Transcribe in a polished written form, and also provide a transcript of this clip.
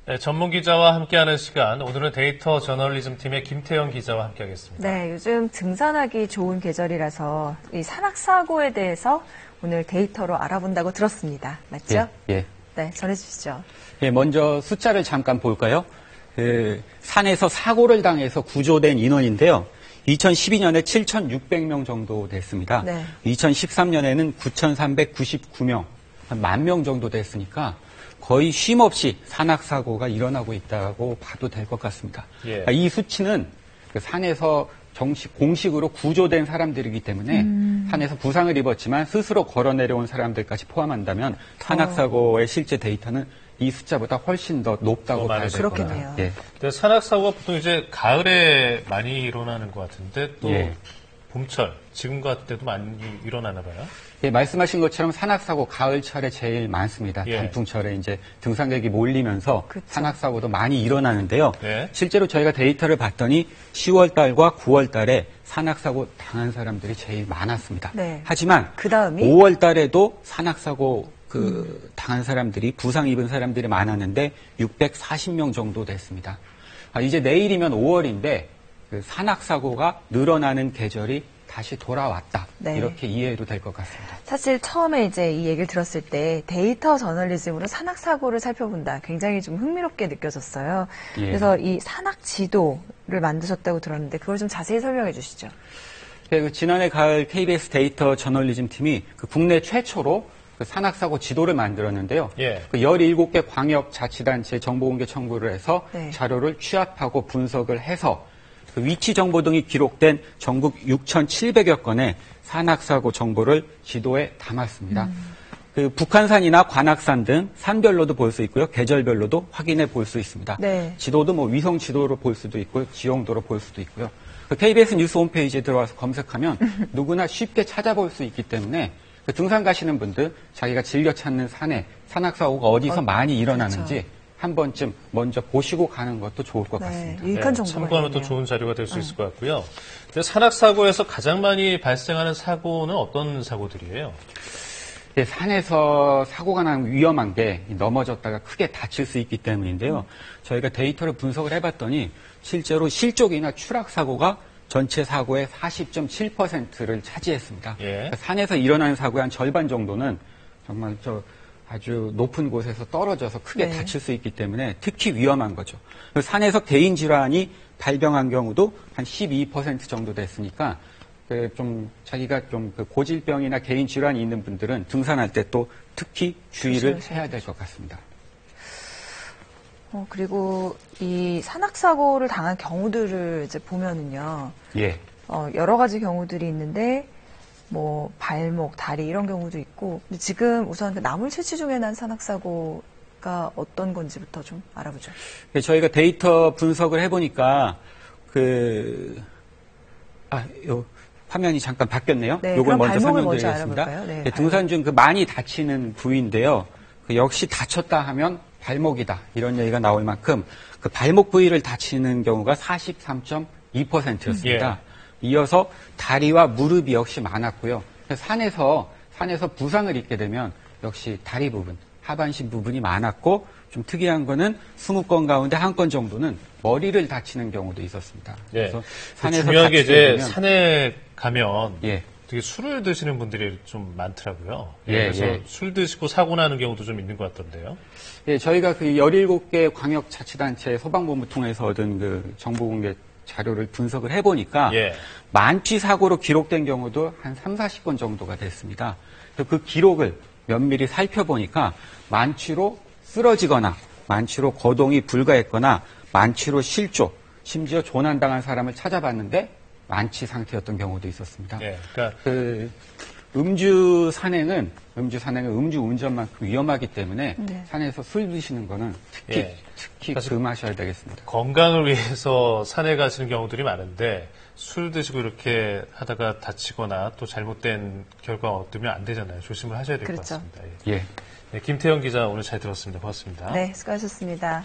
네, 전문 기자와 함께하는 시간, 오늘은 데이터 저널리즘 팀의 김태형 기자와 함께하겠습니다. 네, 요즘 등산하기 좋은 계절이라서 이 산악사고에 대해서 오늘 데이터로 알아본다고 들었습니다. 맞죠? 예. 네, 전해주시죠. 예, 먼저 숫자를 잠깐 볼까요? 산에서 사고를 당해서 구조된 인원인데요. 2012년에 7,600명 정도 됐습니다. 네. 2013년에는 9,399명, 한 10,000명 정도 됐으니까 거의 쉼없이 산악사고가 일어나고 있다고 봐도 될 것 같습니다. 예. 이 수치는 그 산에서 공식으로 구조된 사람들이기 때문에 산에서 부상을 입었지만 스스로 걸어 내려온 사람들까지 포함한다면 산악사고의 실제 데이터는 이 숫자보다 훨씬 더 높다고 봐야 될 겁니다. 그렇겠네요. 예. 산악사고가 보통 이제 가을에 많이 일어나는 것 같은데 또 예. 봄철, 지금 같은 때도 많이 일어나나 봐요? 예, 말씀하신 것처럼 산악사고 가을철에 제일 많습니다. 예. 단풍철에 이제 등산객이 몰리면서 그쵸. 산악사고도 많이 일어나는데요. 네. 실제로 저희가 데이터를 봤더니 10월 달과 9월 달에 산악사고 당한 사람들이 제일 많았습니다. 네. 하지만 그 다음이 5월 달에도 산악사고 당한 사람들이 부상 입은 사람들이 많았는데 640명 정도 됐습니다. 이제 내일이면 5월인데 그 산악사고가 늘어나는 계절이 다시 돌아왔다. 네. 이렇게 이해해도 될 것 같습니다. 사실 처음에 이제 이 얘기를 들었을 때 데이터 저널리즘으로 산악사고를 살펴본다. 굉장히 좀 흥미롭게 느껴졌어요. 예. 그래서 이 산악 지도를 만드셨다고 들었는데 그걸 좀 자세히 설명해 주시죠. 그 지난해 가을 KBS 데이터 저널리즘 팀이 그 국내 최초로 그 산악사고 지도를 만들었는데요. 예. 그 17개 광역자치단체 정보공개 청구를 해서 네. 자료를 취합하고 분석을 해서 그 위치 정보 등이 기록된 전국 6,700여 건의 산악사고 정보를 지도에 담았습니다. 그 북한산이나 관악산 등 산별로도 볼 수 있고요. 계절별로도 확인해 볼 수 있습니다. 네. 지도도 뭐 위성 지도로 볼 수도 있고 지형도로 볼 수도 있고요. 그 KBS 뉴스 홈페이지에 들어와서 검색하면 누구나 쉽게 찾아볼 수 있기 때문에 그 등산 가시는 분들 자기가 즐겨 찾는 산에 산악사고가 어디서 많이 일어나는지 그렇죠. 한 번쯤 먼저 보시고 가는 것도 좋을 것 같습니다. 유익한 정보가 참고하면 또 있네요. 좋은 자료가 될 수 있을 것 같고요. 근데 산악사고에서 가장 많이 발생하는 사고는 어떤 사고들이에요? 예, 산에서 사고가 나면 위험한 게 넘어졌다가 크게 다칠 수 있기 때문인데요. 저희가 데이터를 분석을 해봤더니 실제로 실족이나 추락 사고가 전체 사고의 40.7%를 차지했습니다. 예. 그러니까 산에서 일어나는 사고의 한 절반 정도는 정말 아주 높은 곳에서 떨어져서 크게 네. 다칠 수 있기 때문에 특히 위험한 거죠. 산에서 개인 질환이 발병한 경우도 한 12% 정도 됐으니까 자기가 좀 고질병이나 개인 질환이 있는 분들은 등산할 때 또 특히 주의를 해야 될 것 같습니다. 그리고 이 산악사고를 당한 경우들을 이제 보면은요. 예. 여러 가지 경우들이 있는데 뭐 발목, 다리 이런 경우도 있고 근데 지금 우선 그 나물 채취 중에 난 산악사고가 어떤 건지부터 좀 알아보죠. 저희가 데이터 분석을 해보니까 화면이 잠깐 바뀌었네요. 네, 요걸 그럼 먼저 발목을 먼저 설명드리겠습니다. 알아볼까요? 네, 등산 중 많이 다치는 부위인데요. 역시 다쳤다 하면 발목이다 이런 얘기가 나올 만큼 그 발목 부위를 다치는 경우가 43.2%였습니다. 예. 이어서 다리와 무릎이 역시 많았고요. 산에서 부상을 입게 되면 역시 다리 부분, 하반신 부분이 많았고 좀 특이한 거는 20건 가운데 1건 정도는 머리를 다치는 경우도 있었습니다. 예. 그래서 산에서 중요한 게 다치게 이제 되면 산에 가면 예. 되게 술을 드시는 분들이 좀 많더라고요. 예, 그래서 예. 술 드시고 사고 나는 경우도 좀 있는 것 같던데요. 예, 저희가 그 17개 광역자치단체 소방본부 통해서 얻은 그 정보공개 자료를 분석을 해보니까 예. 만취 사고로 기록된 경우도 한 30-40건 정도가 됐습니다. 그래서 그 기록을 면밀히 살펴보니까 만취로 쓰러지거나 만취로 거동이 불가했거나 만취로 실족, 심지어 조난당한 사람을 찾아봤는데 만취 상태였던 경우도 있었습니다. 예. 그러니까 음주 산행은 음주 운전만큼 위험하기 때문에 네. 산에서 술 드시는 거는 특히 사실 금하셔야 되겠습니다. 건강을 위해서 산에 가시는 경우들이 많은데 술 드시고 이렇게 하다가 다치거나 또 잘못된 결과 얻으면 안 되잖아요. 조심을 하셔야 될 것 그렇죠. 같습니다. 예. 네, 김태형 기자 오늘 잘 들었습니다. 고맙습니다. 네, 수고하셨습니다.